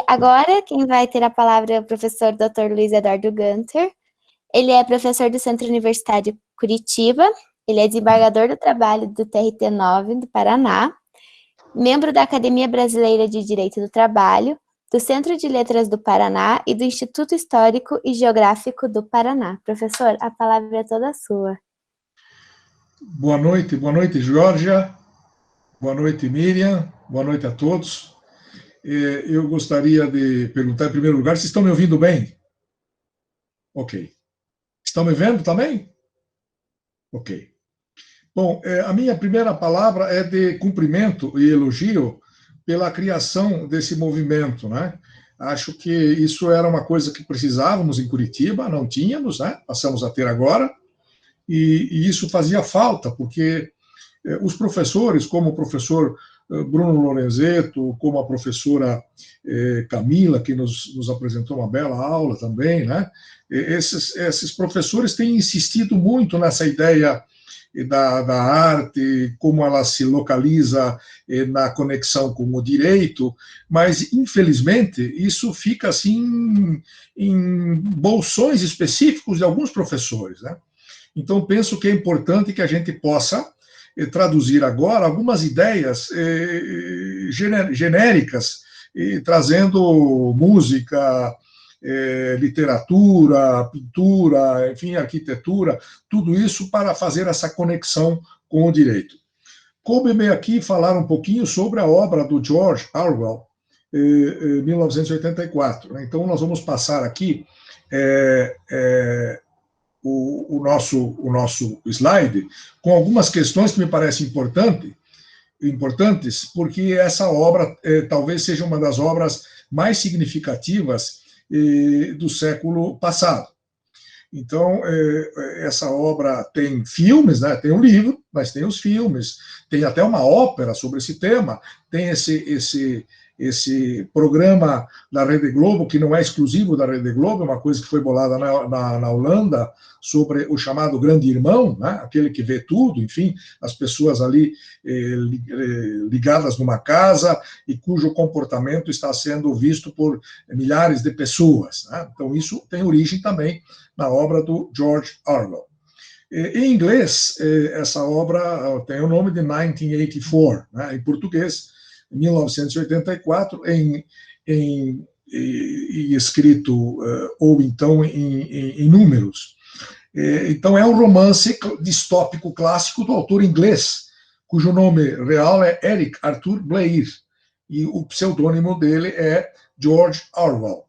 Agora, quem vai ter a palavra é o professor Dr. Luiz Eduardo Gunter. Ele é professor do Centro Universitário Curitiba, ele é desembargador do trabalho do TRT-9 do Paraná, membro da Academia Brasileira de Direito do Trabalho, do Centro de Letras do Paraná e do Instituto Histórico e Geográfico do Paraná. Professor, a palavra é toda sua. Boa noite, Georgia. Boa noite, Miriam. Boa noite a todos. Eu gostaria de perguntar, em primeiro lugar, se estão me ouvindo bem? Ok. Estão me vendo também? Ok. Bom, a minha primeira palavra é de cumprimento e elogio pela criação desse movimento, né? Acho que isso era uma coisa que precisávamos em Curitiba, não tínhamos, né? Passamos a ter agora, e isso fazia falta, porque os professores, como o professor Bruno Lorenzetto, como a professora Camila, que nos apresentou uma bela aula também, né? Esses professores têm insistido muito nessa ideia da arte, como ela se localiza na conexão com o direito, mas, infelizmente, isso fica assim em bolsões específicos de alguns professores, né? Então, penso que é importante que a gente possa traduzir agora algumas ideias genéricas, trazendo música, literatura, pintura, enfim, arquitetura, tudo isso para fazer essa conexão com o direito. Coube-me aqui falar um pouquinho sobre a obra do George Orwell, 1984. Então, nós vamos passar aqui o nosso slide com algumas questões que me parecem importantes, porque essa obra talvez seja uma das obras mais significativas do século passado. Então, essa obra tem filmes, né? Tem um livro, mas tem os filmes, tem até uma ópera sobre esse tema, tem esse programa da Rede Globo, que não é exclusivo da Rede Globo, é uma coisa que foi bolada na Holanda, sobre o chamado Grande Irmão, né? Aquele que vê tudo, enfim, as pessoas ali ligadas numa casa e cujo comportamento está sendo visto por milhares de pessoas, né? Então, isso tem origem também na obra do George Orwell. Em inglês, essa obra tem o nome de 1984, né? Em português, 1984, e escrito, ou então em números. Então, é um romance distópico clássico do autor inglês, cujo nome real é Eric Arthur Blair, e o pseudônimo dele é George Orwell.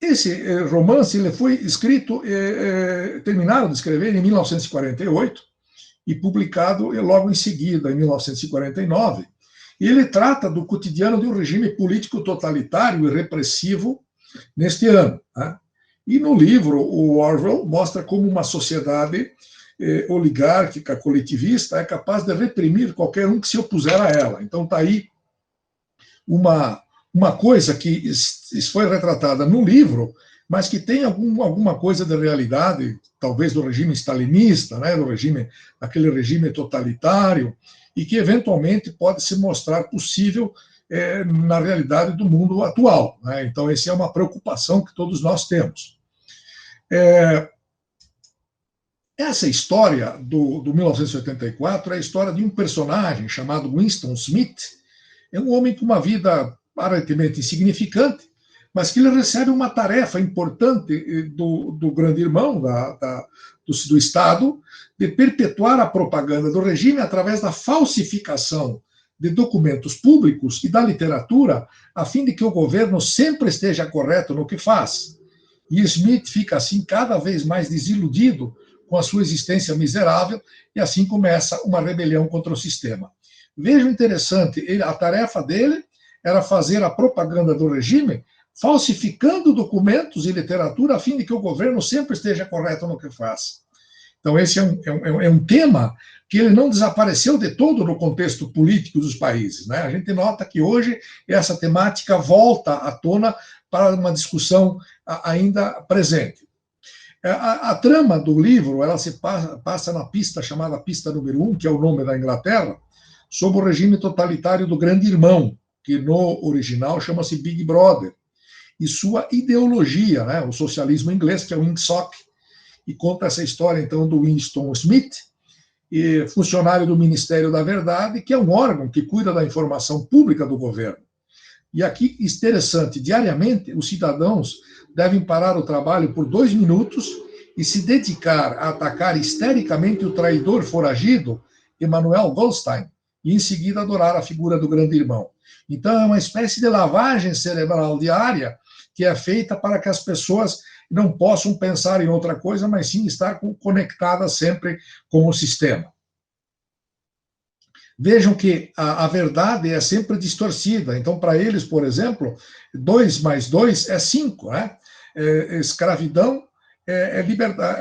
Esse romance ele foi escrito, terminado de escrever em 1948 e publicado logo em seguida, em 1949. E ele trata do cotidiano de um regime político totalitário e repressivo neste ano, né? E no livro, o Orwell mostra como uma sociedade oligárquica, coletivista, é capaz de reprimir qualquer um que se opuser a ela. Então, está aí uma coisa que foi retratada no livro, mas que tem alguma coisa de realidade, talvez do regime stalinista, né, aquele regime totalitário, e que eventualmente pode se mostrar possível na realidade do mundo atual, né? Então, essa é uma preocupação que todos nós temos. Essa história do 1984 é a história de um personagem chamado Winston Smith. É um homem com uma vida aparentemente insignificante, mas que ele recebe uma tarefa importante do grande irmão, do Estado, de perpetuar a propaganda do regime através da falsificação de documentos públicos e da literatura, a fim de que o governo sempre esteja correto no que faz. E Smith fica, assim, cada vez mais desiludido com a sua existência miserável, e assim começa uma rebelião contra o sistema. Veja o interessante, a tarefa dele era fazer a propaganda do regime, falsificando documentos e literatura, a fim de que o governo sempre esteja correto no que faz. Então, esse é um tema que ele não desapareceu de todo no contexto político dos países, né? A gente nota que hoje essa temática volta à tona para uma discussão ainda presente. A trama do livro, ela se passa na pista chamada Pista Número 1, que é o nome da Inglaterra, sob o regime totalitário do Grande Irmão. que no original chama-se Big Brother, e sua ideologia, né, o socialismo inglês, que é o INSOC, e conta essa história, então, do Winston Smith, funcionário do Ministério da Verdade, que é um órgão que cuida da informação pública do governo. E aqui, interessante, diariamente, os cidadãos devem parar o trabalho por 2 minutos e se dedicar a atacar histericamente o traidor foragido, Emanuel Goldstein, e em seguida adorar a figura do grande irmão. Então, é uma espécie de lavagem cerebral diária que é feita para que as pessoas não possam pensar em outra coisa, mas sim estar conectadas sempre com o sistema. Vejam que a verdade é sempre distorcida. Então, para eles, por exemplo, 2 mais 2 é 5. Né? Escravidão é liberdade,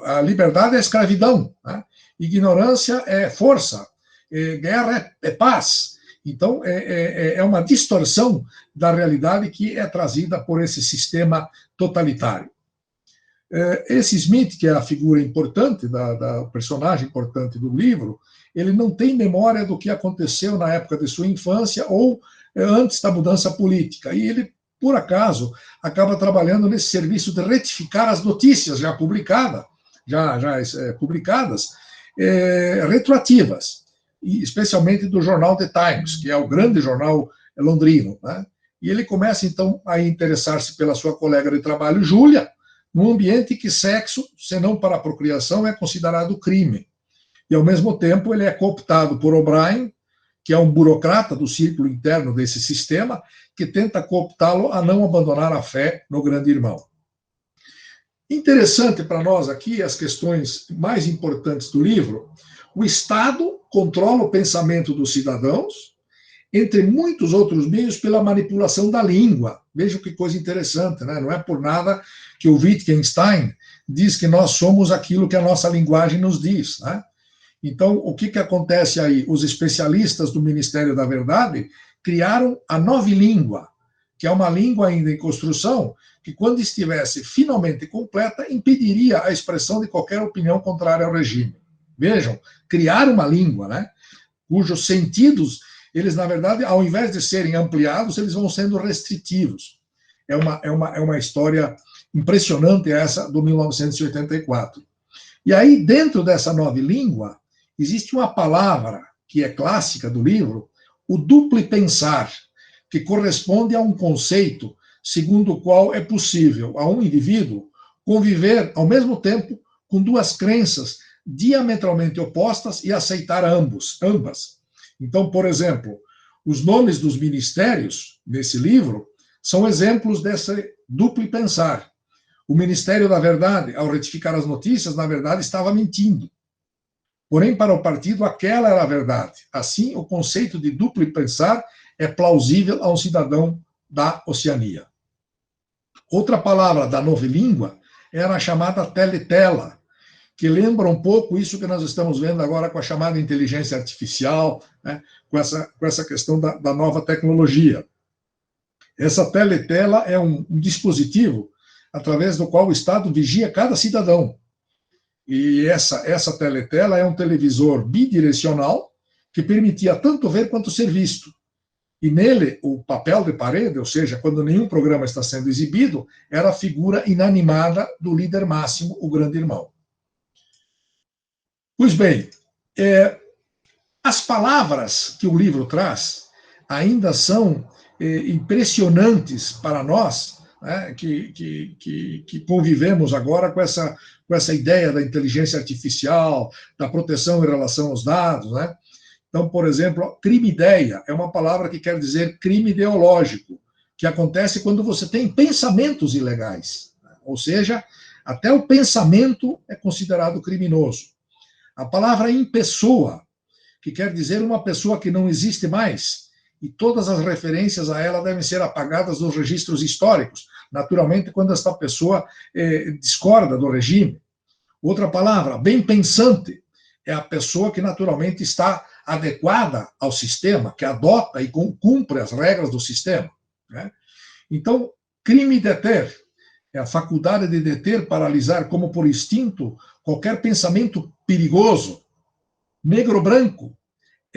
a liberdade é escravidão. Né? Ignorância é força. Guerra é paz. Então, é uma distorção da realidade que é trazida por esse sistema totalitário. Esse Smith, que é a figura importante, da personagem importante do livro, ele não tem memória do que aconteceu na época de sua infância ou antes da mudança política. E ele, por acaso, acaba trabalhando nesse serviço de retificar as notícias já publicadas, retroativas, e especialmente do jornal The Times, que é o grande jornal londrino. Né? E ele começa, então, a interessar-se pela sua colega de trabalho, Júlia, num ambiente que sexo, senão para a procriação, é considerado crime. E, ao mesmo tempo, ele é cooptado por O'Brien, que é um burocrata do círculo interno desse sistema, que tenta cooptá-lo a não abandonar a fé no grande irmão. Interessante para nós aqui as questões mais importantes do livro. O Estado controla o pensamento dos cidadãos, entre muitos outros meios, pela manipulação da língua. Vejam que coisa interessante, né? Não é por nada que o Wittgenstein diz que nós somos aquilo que a nossa linguagem nos diz. Né? Então, o que acontece aí? Os especialistas do Ministério da Verdade criaram a nova língua, que é uma língua ainda em construção, que, quando estivesse finalmente completa, impediria a expressão de qualquer opinião contrária ao regime. Vejam, criaram uma língua, né? Cujos sentidos, eles, na verdade, ao invés de serem ampliados, eles vão sendo restritivos. É uma história impressionante essa do 1984. E aí, dentro dessa nova língua, existe uma palavra que é clássica do livro, o duplo pensar, que corresponde a um conceito segundo o qual é possível a um indivíduo conviver ao mesmo tempo com 2 crenças diametralmente opostas e aceitar ambas. Então, por exemplo, os nomes dos ministérios nesse livro são exemplos desse duplo pensar. O Ministério da Verdade, ao retificar as notícias, na verdade estava mentindo. Porém, para o partido, aquela era a verdade. Assim, o conceito de duplo pensar é plausível a um cidadão da Oceania. Outra palavra da nova língua era a chamada teletela, que lembra um pouco isso que nós estamos vendo agora com a chamada inteligência artificial, né, com essa questão da nova tecnologia. Essa teletela é um dispositivo através do qual o Estado vigia cada cidadão. E essa teletela é um televisor bidirecional que permitia tanto ver quanto ser visto. E nele, o papel de parede, ou seja, quando nenhum programa está sendo exibido, era a figura inanimada do líder máximo, o grande irmão. Pois bem, as palavras que o livro traz ainda são impressionantes para nós, né, que convivemos agora com essa ideia da inteligência artificial, da proteção em relação aos dados. Né? Então, por exemplo, crime-ideia é uma palavra que quer dizer crime ideológico, que acontece quando você tem pensamentos ilegais. Ou seja, até o pensamento é considerado criminoso. A palavra impessoa, que quer dizer uma pessoa que não existe mais, e todas as referências a ela devem ser apagadas dos registros históricos, naturalmente quando esta pessoa discorda do regime. Outra palavra, bem-pensante, é a pessoa que naturalmente está adequada ao sistema, que adota e cumpre as regras do sistema. Né? Então, crime deter é a faculdade de deter, paralisar, como por instinto, qualquer pensamento perigoso. Negro-branco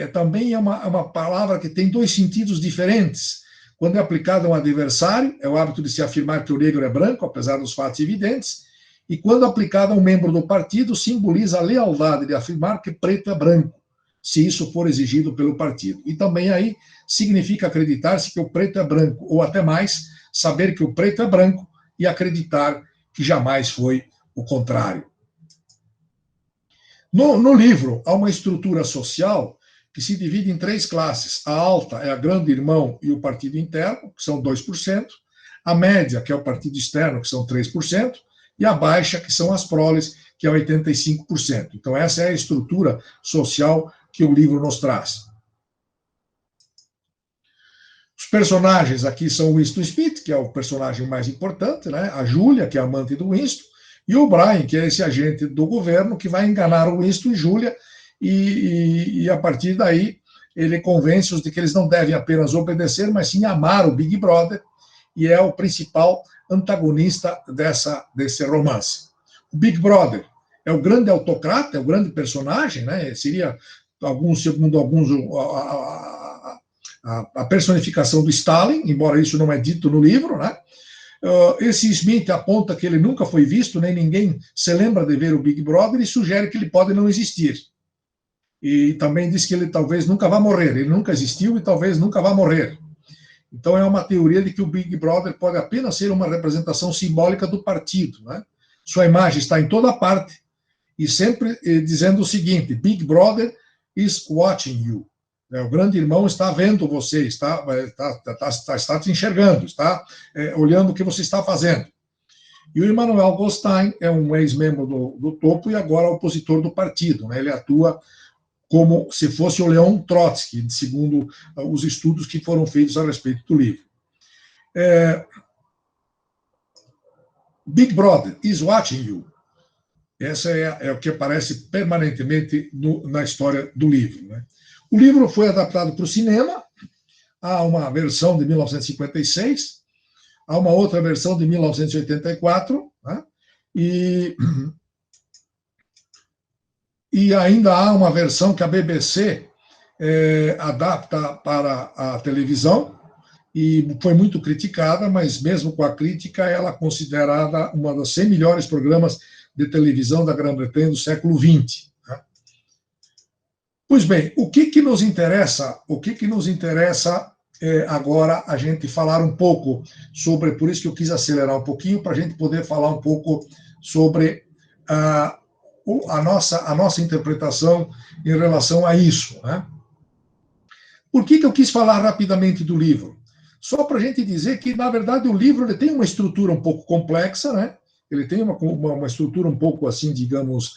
também é uma palavra que tem dois sentidos diferentes. Quando é aplicada a um adversário, é o hábito de se afirmar que o negro é branco, apesar dos fatos evidentes, e quando aplicada a um membro do partido, simboliza a lealdade de afirmar que preto é branco, se isso for exigido pelo partido. E também aí significa acreditar-se que o preto é branco, ou até mais, saber que o preto é branco e acreditar que jamais foi o contrário. No livro, há uma estrutura social que se divide em três classes. A alta é a grande irmão e o partido interno, que são 2%, a média, que é o partido externo, que são 3%, e a baixa, que são as proles, que é 85%. Então, essa é a estrutura social que o livro nos traz. Os personagens aqui são o Winston Smith, que é o personagem mais importante, né? A Júlia, que é a amante do Winston, e o Brian, que é esse agente do governo que vai enganar o Winston e Júlia, e a partir daí ele convence-os de que eles não devem apenas obedecer, mas sim amar o Big Brother, e é o principal antagonista desse romance. O Big Brother é o grande autocrata, é o grande personagem, né? Seria, segundo alguns, a personificação do Stalin, embora isso não é dito no livro, né? Esse Smith aponta que ele nunca foi visto, nem ninguém se lembra de ver o Big Brother e sugere que ele pode não existir. E também diz que ele talvez nunca vá morrer, ele nunca existiu e talvez nunca vá morrer. Então é uma teoria de que o Big Brother pode apenas ser uma representação simbólica do partido, né? Sua imagem está em toda parte e sempre dizendo o seguinte: Big Brother is watching you. O grande irmão está vendo você, está te enxergando, está olhando o que você está fazendo. E o Emanuel Goldstein é um ex-membro do topo e agora opositor do partido, né? Ele atua como se fosse o Leon Trotsky, segundo os estudos que foram feitos a respeito do livro. Big Brother is watching you. Essa é o que aparece permanentemente na história do livro, né? O livro foi adaptado para o cinema, há uma versão de 1956, há uma outra versão de 1984, né? E ainda há uma versão que a BBC adapta para a televisão, e foi muito criticada, mas mesmo com a crítica, ela é considerada uma das 100 melhores programas de televisão da Grã-Bretanha do século XX. Né? Pois bem, o que nos interessa? O que nos interessa agora a gente falar um pouco sobre, por isso que eu quis acelerar um pouquinho, para a gente poder falar um pouco sobre a nossa interpretação em relação a isso. Né? Por que eu quis falar rapidamente do livro? Só para a gente dizer que, na verdade, o livro ele tem uma estrutura um pouco complexa, né? Ele tem uma estrutura um pouco assim, digamos,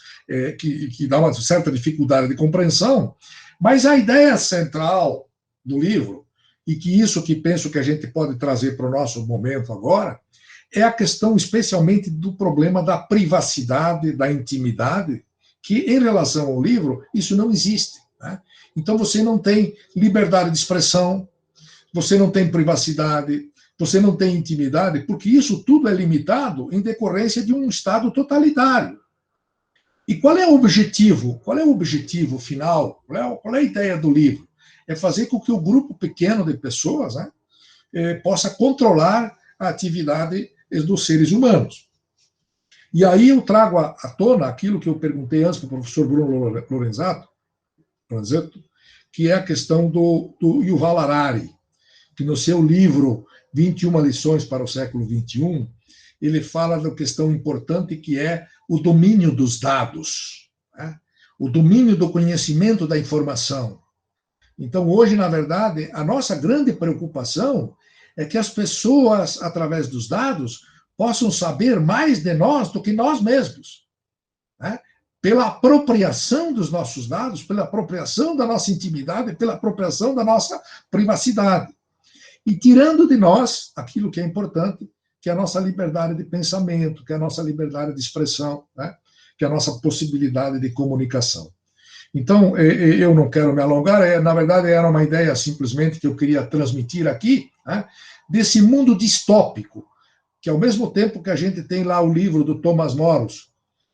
que dá uma certa dificuldade de compreensão, mas a ideia central do livro, e que isso que penso que a gente pode trazer para o nosso momento agora, é a questão especialmente do problema da privacidade, da intimidade, que em relação ao livro, isso não existe. Né? Então você não tem liberdade de expressão, você não tem privacidade, você não tem intimidade, porque isso tudo é limitado em decorrência de um Estado totalitário. E qual é o objetivo? Qual é o objetivo final? Qual é a ideia do livro? É fazer com que o grupo pequeno de pessoas, né, possa controlar a atividade dos seres humanos. E aí eu trago à tona aquilo que eu perguntei antes para o professor Bruno Lorenzato, que é a questão do Yuval Harari, que no seu livro 21 lições para o século XXI, ele fala da questão importante que é o domínio dos dados, né? O domínio do conhecimento da informação. Então, hoje, na verdade, a nossa grande preocupação é que as pessoas, através dos dados, possam saber mais de nós do que nós mesmos, né? Pela apropriação dos nossos dados, pela apropriação da nossa intimidade, pela apropriação da nossa privacidade. E tirando de nós aquilo que é importante, que é a nossa liberdade de pensamento, que é a nossa liberdade de expressão, né? Que é a nossa possibilidade de comunicação. Então, eu não quero me alongar, na verdade era uma ideia simplesmente que eu queria transmitir aqui, né? Desse mundo distópico, que ao mesmo tempo que a gente tem lá o livro do Thomas Morus,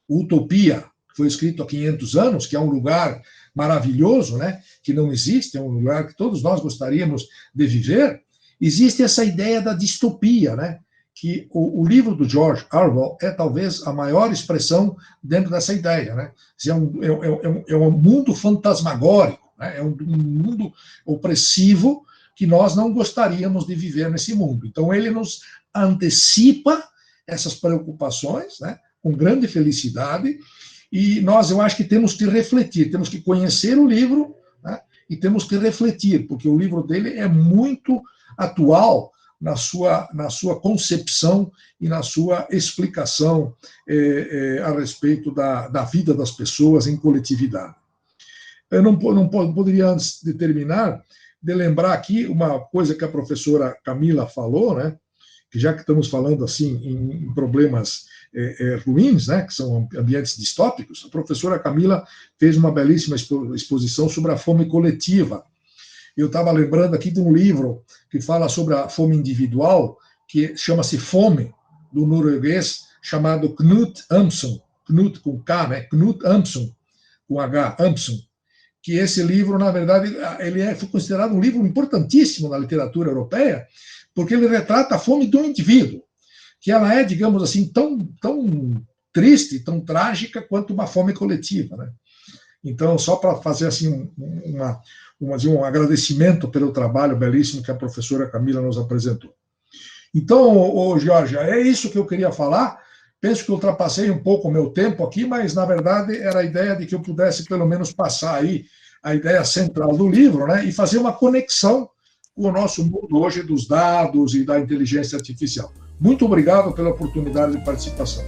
Utopia, que foi escrito há 500 anos, que é um lugar maravilhoso, né, que não existe, é um lugar que todos nós gostaríamos de viver, existe essa ideia da distopia, né, que o livro do George Orwell é talvez a maior expressão dentro dessa ideia, né? É um mundo fantasmagórico, né? É um mundo opressivo que nós não gostaríamos de viver nesse mundo. Então ele nos antecipa essas preocupações, né, com grande felicidade, e nós, eu acho que temos que refletir, temos que conhecer o livro, né, e temos que refletir, porque o livro dele é muito atual na sua concepção e na sua explicação a respeito da vida das pessoas em coletividade. Eu não poderia, antes de terminar, de lembrar aqui uma coisa que a professora Camila falou, né, que já que estamos falando assim em problemas ruins, né, que são ambientes distópicos, a professora Camila fez uma belíssima exposição sobre a fome coletiva. Eu estava lembrando aqui de um livro que fala sobre a fome individual, que chama-se Fome, do norueguês, chamado Knut Hamsun, Knut com K, né? Knut Hamsun, com H, Hamsun, que esse livro, na verdade, ele foi considerado um livro importantíssimo na literatura europeia, porque ele retrata a fome do indivíduo, que ela é, digamos assim, tão triste, tão trágica quanto uma fome coletiva, né? Então, só para fazer assim um agradecimento pelo trabalho belíssimo que a professora Camila nos apresentou. Então, Georgia, é isso que eu queria falar. Penso que eu ultrapassei um pouco o meu tempo aqui, mas, na verdade, era a ideia de que eu pudesse, pelo menos, passar aí a ideia central do livro, né, e fazer uma conexão com o nosso mundo hoje dos dados e da inteligência artificial. Muito obrigado pela oportunidade de participação.